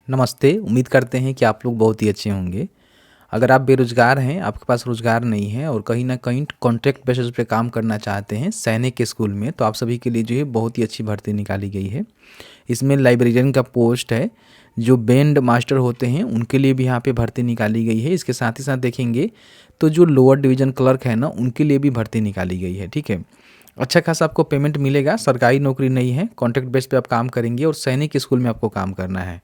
नमस्ते। उम्मीद करते हैं कि आप लोग बहुत ही अच्छे होंगे। अगर आप बेरोज़गार हैं, आपके पास रोज़गार नहीं है और कहीं न कहीं कॉन्ट्रैक्ट बेसिस पे काम करना चाहते हैं सैनिक के स्कूल में, तो आप सभी के लिए जो है बहुत ही अच्छी भर्ती निकाली गई है। इसमें लाइब्रेरियन का पोस्ट है, जो बैंड मास्टर होते हैं उनके लिए भी यहाँ पे भर्ती निकाली गई है। इसके साथ ही साथ देखेंगे तो जो लोअर डिवीज़न क्लर्क है ना, उनके लिए भी भर्ती निकाली गई है, ठीक है। अच्छा खासा आपको पेमेंट मिलेगा, सरकारी नौकरी नहीं है, कॉन्ट्रैक्ट बेस पे आप काम करेंगे और सैनिक स्कूल में आपको काम करना है।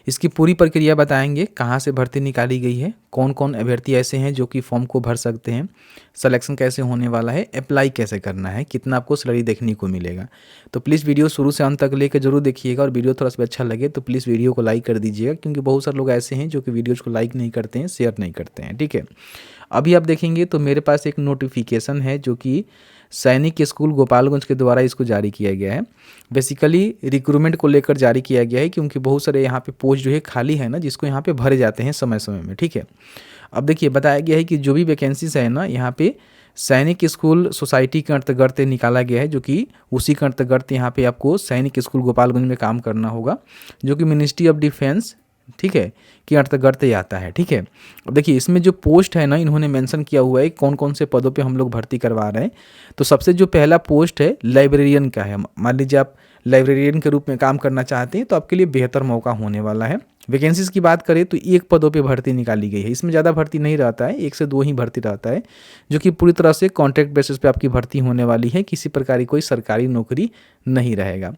इसकी पूरी प्रक्रिया बताएंगे, कहाँ से भर्ती निकाली गई है, कौन कौन अभ्यर्थी ऐसे हैं जो कि फॉर्म को भर सकते हैं, सिलेक्शन कैसे होने वाला है, अप्लाई कैसे करना है, कितना आपको सैलरी देखने को मिलेगा। तो प्लीज़ वीडियो शुरू से अंत तक लेकर जरूर देखिएगा और वीडियो थोड़ा सा अच्छा लगे तो प्लीज़ वीडियो को लाइक कर दीजिएगा, क्योंकि बहुत सारे लोग ऐसे हैं जो कि वीडियोज़ को लाइक नहीं करते हैं, शेयर नहीं करते हैं, ठीक है। अभी आप देखेंगे तो मेरे पास एक नोटिफिकेशन है जो कि सैनिक स्कूल गोपालगंज के द्वारा इसको जारी किया गया है। बेसिकली रिक्रूटमेंट को लेकर जारी किया गया है, क्योंकि बहुत सारे यहाँ पे पोस्ट जो है खाली है ना, जिसको यहाँ पे भरे जाते हैं समय समय में, ठीक है। अब देखिए बताया गया है कि जो भी वैकेंसीज है ना, यहाँ पे सैनिक स्कूल सोसाइटी के अंतर्गत निकाला गया है, जो कि उसी के अंतर्गत यहाँ पे आपको सैनिक स्कूल गोपालगंज में काम करना होगा, जो कि मिनिस्ट्री ऑफ डिफेंस, ठीक है, के अंतर्गत ही आता है, ठीक है। अब देखिए इसमें जो पोस्ट है ना, इन्होंने मेंशन किया हुआ है कौन कौन से पदों पे हम लोग भर्ती करवा रहे हैं। तो सबसे जो पहला पोस्ट है लाइब्रेरियन का है। मान लीजिए आप लाइब्रेरियन के रूप में काम करना चाहते हैं तो आपके लिए बेहतर मौका होने वाला है। वैकेंसीज की बात करें तो एक पदों पे भर्ती निकाली गई है। इसमें ज़्यादा भर्ती नहीं रहता है, 1 से 2 ही भर्ती रहता है, जो कि पूरी तरह से कॉन्ट्रैक्ट बेसिस पे आपकी भर्ती होने वाली है। किसी प्रकार की कोई सरकारी नौकरी नहीं रहेगा।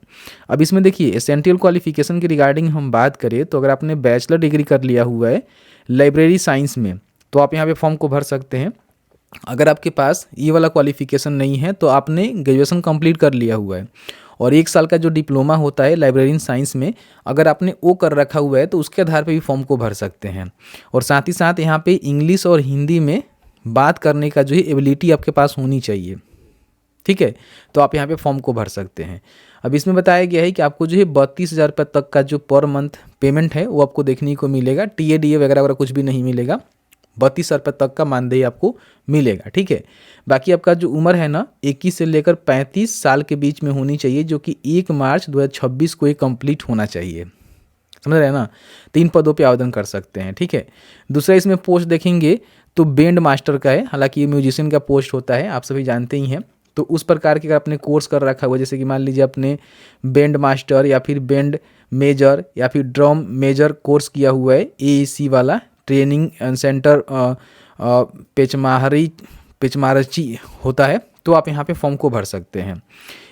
अब इसमें देखिए एसेंशियल क्वालिफिकेशन की रिगार्डिंग हम बात करें तो अगर आपने बैचलर डिग्री कर लिया हुआ है लाइब्रेरी साइंस में, तो आप यहाँ पे फॉर्म को भर सकते हैं। अगर आपके पास ये वाला क्वालिफिकेशन नहीं है तो आपने ग्रेजुएशन कंप्लीट कर लिया हुआ है और 1 साल का जो डिप्लोमा होता है लाइब्रेरियन साइंस में, अगर आपने वो कर रखा हुआ है तो उसके आधार पे भी फॉर्म को भर सकते हैं। और साथ ही साथ यहाँ पे इंग्लिश और हिंदी में बात करने का जो है एबिलिटी आपके पास होनी चाहिए, ठीक है। तो आप यहाँ पे फॉर्म को भर सकते हैं। अब इसमें बताया गया है कि आपको जो है 32,000 रुपये तक का जो पर मंथ पेमेंट है वो आपको देखने को मिलेगा। TADA वगैरह वगैरह कुछ भी नहीं मिलेगा। 32,000 रुपये तक का मानदेय आपको मिलेगा, ठीक है। बाकी आपका जो उम्र है ना 21 से लेकर 35 साल के बीच में होनी चाहिए, जो कि 1 मार्च 2026 को ये कंप्लीट होना चाहिए, समझ रहे हैं ना। 3 पदों पे आवेदन कर सकते हैं, ठीक है। दूसरा इसमें पोस्ट देखेंगे तो बैंड मास्टर का है। हालांकि ये म्यूजिशियन का पोस्ट होता है, आप सभी जानते ही हैं। तो उस प्रकार के अगर आपने कोर्स कर रखा हुआ, जैसे कि मान लीजिए आपने बैंड मास्टर या फिर बैंड मेजर या फिर ड्रम मेजर कोर्स किया हुआ है, AEC वाला ट्रेनिंग सेंटर पेचमारची होता है, तो आप यहाँ पे फॉर्म को भर सकते हैं।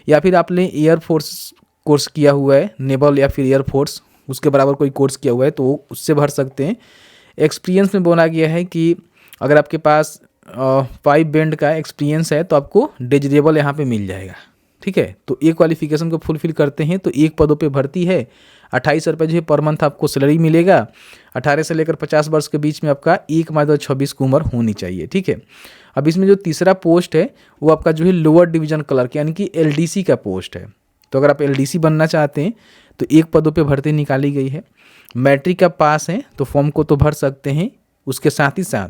या फिर आपने एयरफोर्स कोर्स किया हुआ है, नेवल या फिर एयरफोर्स, उसके बराबर कोई कोर्स किया हुआ है तो उससे भर सकते हैं। एक्सपीरियंस में बोला गया है कि अगर आपके पास 5 बैंड का एक्सपीरियंस है तो आपको डिजिटेबल यहाँ पे मिल जाएगा, ठीक है। तो ये क्वालिफिकेशन को फुलफिल करते हैं तो 1 पदों पे भर्ती है। 28 रुपये जो है पर मंथ आपको सैलरी मिलेगा। 18 से लेकर 50 वर्ष के बीच में आपका 1 मार्च 2026 की उम्र होनी चाहिए, ठीक है। अब इसमें जो तीसरा पोस्ट है वो आपका जो है लोअर डिवीजन क्लर्क यानी कि LDC का पोस्ट है। तो अगर आप LDC बनना चाहते हैं तो 1 पदों पे भर्ती निकाली गई है। मैट्रिक का पास है तो फॉर्म को तो भर सकते हैं। उसके साथ ही साथ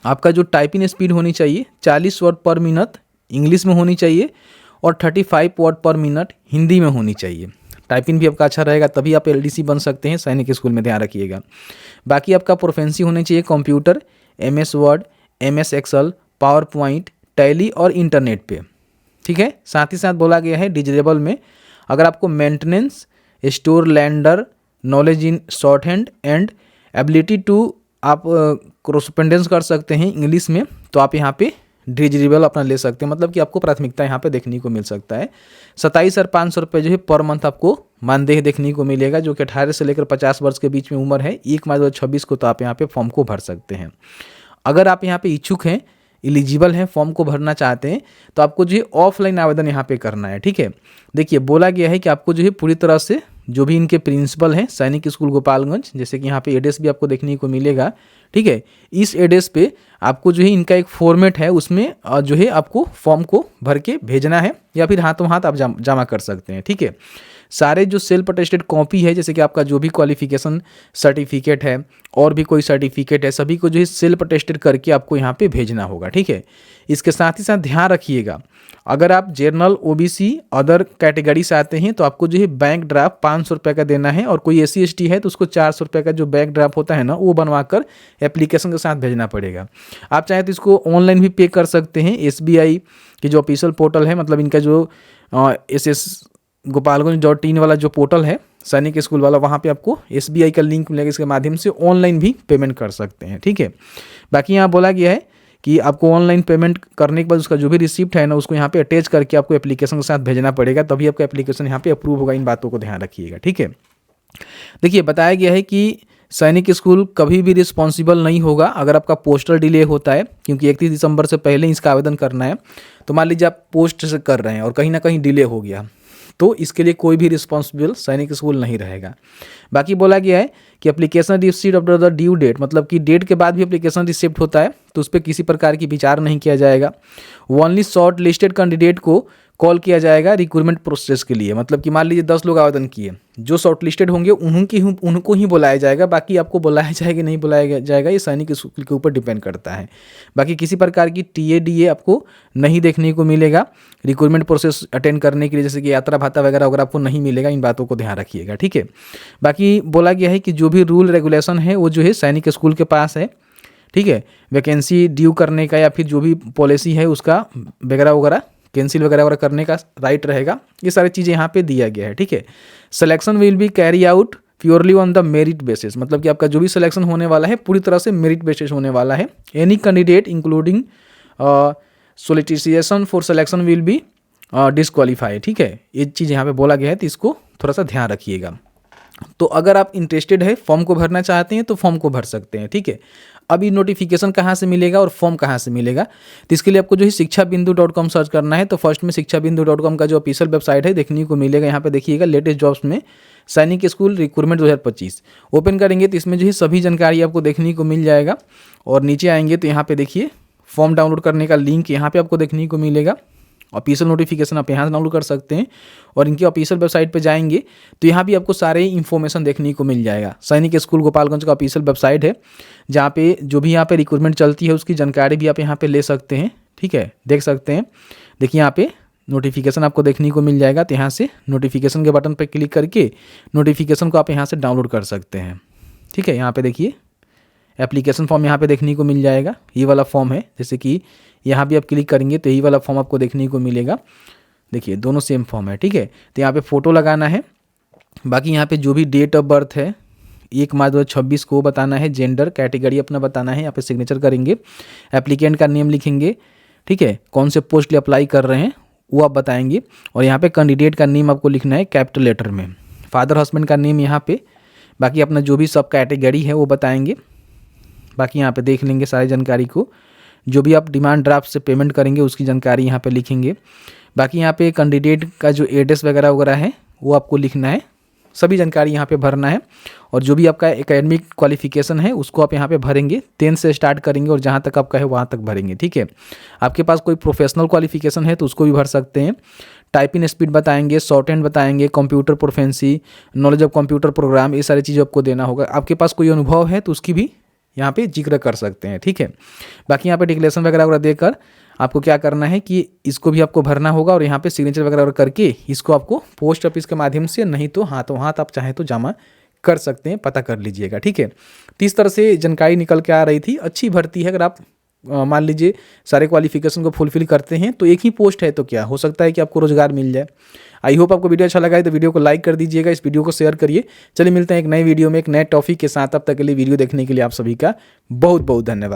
आपका जो टाइपिंग स्पीड होनी चाहिए 40 वर्ड पर मिनट इंग्लिश में होनी चाहिए और 35 वर्ड पर मिनट हिंदी में होनी चाहिए। टाइपिंग भी आपका अच्छा रहेगा तभी आप LDC बन सकते हैं सैनिक स्कूल में, ध्यान रखिएगा। बाकी आपका प्रोफेंसी होनी चाहिए computer, MS word, MS Excel, PowerPoint, Tally और इंटरनेट पे, ठीक है। साथ ही साथ बोला गया है डिजिटेबल में अगर आपको maintenance, store ledger, knowledge in short hand and ability to आप कोरेस्पोंडेंस कर सकते हैं इंग्लिश में, तो आप यहाँ पे डिजिटेबल अपना ले सकते हैं। मतलब कि आपको प्राथमिकता यहाँ पे देखने को मिल सकता है। 27,500 रुपये जो है पर मंथ आपको मानदेय देखने को मिलेगा, जो कि 18 से लेकर 50 वर्ष के बीच में उम्र है। 1 मार्च 2026 को तो आप यहाँ पे फॉर्म को भर सकते हैं। अगर आप यहाँ पे इच्छुक हैं, एलिजिबल हैं, फॉर्म को भरना चाहते हैं, तो आपको जो है ऑफलाइन आवेदन यहाँ पे करना है, ठीक है। देखिए बोला गया है कि आपको जो है पूरी तरह से जो भी इनके प्रिंसिपल हैं सैनिक स्कूल गोपालगंज, जैसे कि यहाँ पे एड्रेस भी आपको देखने को मिलेगा, ठीक है। इस एड्रेस पे आपको जो है इनका एक फॉर्मेट है, उसमें जो है आपको फॉर्म को भर के भेजना है या फिर हाथों हाथ आप जमा कर सकते हैं, ठीक है। सारे जो सेल्फ अटेस्टेड कॉपी है, जैसे कि आपका जो भी क्वालिफिकेशन सर्टिफिकेट है और भी कोई सर्टिफिकेट है, सभी को जो है सेल्फ अटेस्टेड करके आपको यहाँ पे भेजना होगा, ठीक है। इसके साथ ही साथ ध्यान रखिएगा, अगर आप जनरल, ओबीसी, अदर कैटेगरी से आते हैं तो आपको जो है बैंक ड्राफ्ट 500 रुपये का देना है, और कोई SC ST है तो उसको 400 रुपये का जो बैंक ड्राफ्ट होता है ना, वो बनवा कर एप्लीकेशन के साथ भेजना पड़ेगा। आप चाहे तो इसको ऑनलाइन भी पे कर सकते हैं, SBI की जो ऑफिशियल पोर्टल है, मतलब इनका जो SS गोपालगंज.in वाला जो पोर्टल है सैनिक स्कूल वाला, वहाँ पे आपको SBI का लिंक मिलेगा, इसके माध्यम से ऑनलाइन भी पेमेंट कर सकते हैं, ठीक है। बाकी यहाँ बोला गया है कि आपको ऑनलाइन पेमेंट करने के बाद उसका जो भी रिसिप्ट है ना, उसको यहाँ पे अटैच करके आपको एप्लीकेशन के साथ भेजना पड़ेगा, तभी आपका एप्लीकेशन यहाँ पे अप्रूव होगा। इन बातों को ध्यान रखिएगा, ठीक है। देखिए, बताया गया है कि सैनिक स्कूल कभी भी रिस्पॉन्सिबल नहीं होगा अगर आपका पोस्टल डिले होता है, क्योंकि 31 दिसंबर से पहले इसका आवेदन करना है। तो मान लीजिए आप पोस्ट से कर रहे हैं और कहीं ना कहीं डिले हो गया, तो इसके लिए कोई भी रिस्पॉन्सिबल सैनिक स्कूल नहीं रहेगा। बाकी बोला गया है कि application received after the due date, मतलब कि डेट के बाद भी एप्लीकेशन रिसीव्ड होता है तो उस पर किसी प्रकार की विचार नहीं किया जाएगा। ओनली शॉर्ट लिस्टेड कैंडिडेट को कॉल किया जाएगा रिक्रूटमेंट प्रोसेस के लिए, मतलब कि मान लीजिए 10 लोग आवेदन किए, जो शॉर्ट लिस्टेड होंगे उनको ही बुलाया जाएगा, बाकी आपको बुलाया जाएगा नहीं बुलाया जाएगा, ये सैनिक स्कूल के ऊपर डिपेंड करता है। बाकी किसी प्रकार की TA DA आपको नहीं देखने को मिलेगा रिक्रूटमेंट प्रोसेस अटेंड करने के लिए, जैसे कि यात्रा भत्ता वगैरह वगैरह आपको नहीं मिलेगा। इन बातों को ध्यान रखिएगा, ठीक है। बाकी बोला गया है कि जो भी रूल रेगुलेशन है वो जो है सैनिक स्कूल के पास है, ठीक है। वैकेंसी ड्यू करने का या फिर जो भी पॉलिसी है उसका वगैरह वगैरह कैंसिल वगैरह वगैरह करने का राइट रहेगा, ये सारी चीज़ें यहाँ पे दिया गया है, ठीक है। Selection will be carry out purely on the merit basis, मतलब कि आपका जो भी सिलेक्शन होने वाला है पूरी तरह से मेरिट बेसिस होने वाला है। Any candidate including solicitation for selection will be disqualify, ठीक है। ये चीज़ यहाँ पे बोला गया है, तो इसको थोड़ा सा ध्यान रखिएगा। तो अगर आप इंटरेस्टेड है, फॉर्म को भरना चाहते हैं तो फॉर्म को भर सकते हैं, ठीक है। अभी नोटिफिकेशन कहाँ से मिलेगा और फॉर्म कहाँ से मिलेगा, तो इसके लिए आपको जो है शिक्षाबिंदु.com सर्च करना है। तो फर्स्ट में शिक्षाबिंदु.com का जो ऑफिशियल वेबसाइट है देखने को मिलेगा। यहाँ पे देखिएगा लेटेस्ट जॉब्स में सैनिक स्कूल रिक्रूटमेंट 2025 ओपन करेंगे तो इसमें जो है सभी जानकारी आपको देखने को मिल जाएगा। और नीचे आएंगे तो यहाँ पे देखिए फॉर्म डाउनलोड करने का लिंक यहाँ पे आपको देखने को मिलेगा। ऑफिशियल नोटिफिकेशन आप यहाँ से डाउनलोड कर सकते हैं, और इनकी ऑफिशियल वेबसाइट पे जाएंगे तो यहाँ भी आपको सारे इन्फॉर्मेशन देखने को मिल जाएगा। सैनिक स्कूल गोपालगंज का ऑफिशियल वेबसाइट है, जहाँ पे जो भी यहाँ पे रिक्रूटमेंट चलती है उसकी जानकारी भी आप यहाँ पे ले सकते हैं, ठीक है, देख सकते हैं। देखिए यहाँ पे नोटिफिकेशन आपको देखने को मिल जाएगा, तो यहाँ से नोटिफिकेशन के बटन पर क्लिक करके नोटिफिकेशन को आप यहाँ से डाउनलोड कर सकते हैं, ठीक है। यहाँ पे देखिए एप्लीकेशन फॉर्म यहाँ पे देखने को मिल जाएगा, ये वाला फॉर्म है। जैसे कि यहाँ भी आप क्लिक करेंगे तो यही वाला फॉर्म आपको देखने को मिलेगा। देखिए दोनों सेम फॉर्म है, ठीक है। तो यहाँ पे फ़ोटो लगाना है। बाकी यहाँ पे जो भी डेट ऑफ बर्थ है 1 मार्च 2026 को बताना है, जेंडर कैटेगरी अपना बताना है, यहाँ पे सिग्नेचर करेंगे, एप्लीकेंट का नेम लिखेंगे, ठीक है, कौन से पोस्ट के लिए अप्लाई कर रहे हैं वो आप बताएंगे। और यहाँ पे कैंडिडेट का नेम आपको लिखना है कैपिटल लेटर में, फादर हस्बैंड का नेम यहाँ पे, बाकी अपना जो भी सब कैटेगरी है वो बताएंगे। बाकी यहाँ पे देख लेंगे सारी जानकारी को, जो भी आप डिमांड ड्राफ्ट से पेमेंट करेंगे उसकी जानकारी यहाँ पे लिखेंगे। बाकी यहाँ पे कैंडिडेट का जो एड्रेस वगैरह वगैरह है वो आपको लिखना है, सभी जानकारी यहाँ पे भरना है। और जो भी आपका एकेडमिक क्वालिफिकेशन है उसको आप यहाँ पे भरेंगे, 10 से स्टार्ट करेंगे और जहाँ तक आपका है वहाँ तक भरेंगे, ठीक है। आपके पास कोई प्रोफेशनल क्वालिफिकेशन है तो उसको भी भर सकते हैं। टाइपिंग स्पीड बताएंगे, शॉर्ट हैंड बताएंगे, computer proficiency, knowledge of computer program, ये सारी चीज़ें आपको देना होगा। आपके पास कोई अनुभव है तो उसकी भी यहाँ पे जिक्र कर सकते हैं, ठीक है। बाकी यहाँ पे डिक्लेरेशन वगैरह वगैरह देकर आपको क्या करना है कि इसको भी आपको भरना होगा, और यहाँ पे सिग्नेचर वगैरह करके इसको आपको पोस्ट ऑफिस के माध्यम से, नहीं तो हाथों हाथ आप चाहें तो जमा कर सकते हैं, पता कर लीजिएगा, ठीक है। तो इस तरह से जानकारी निकल के आ रही थी। अच्छी भर्ती है, अगर आप मान लीजिए सारे क्वालिफिकेशन को फुलफिल करते हैं तो एक ही पोस्ट है तो क्या हो सकता है कि आपको रोजगार मिल जाए। आई होप आपको वीडियो अच्छा लगा है तो वीडियो को लाइक कर दीजिएगा, इस वीडियो को शेयर करिए। चलिए मिलते हैं एक नए वीडियो में एक नए टॉपिक के साथ, तब तक के लिए वीडियो देखने के लिए आप सभी का बहुत बहुत धन्यवाद।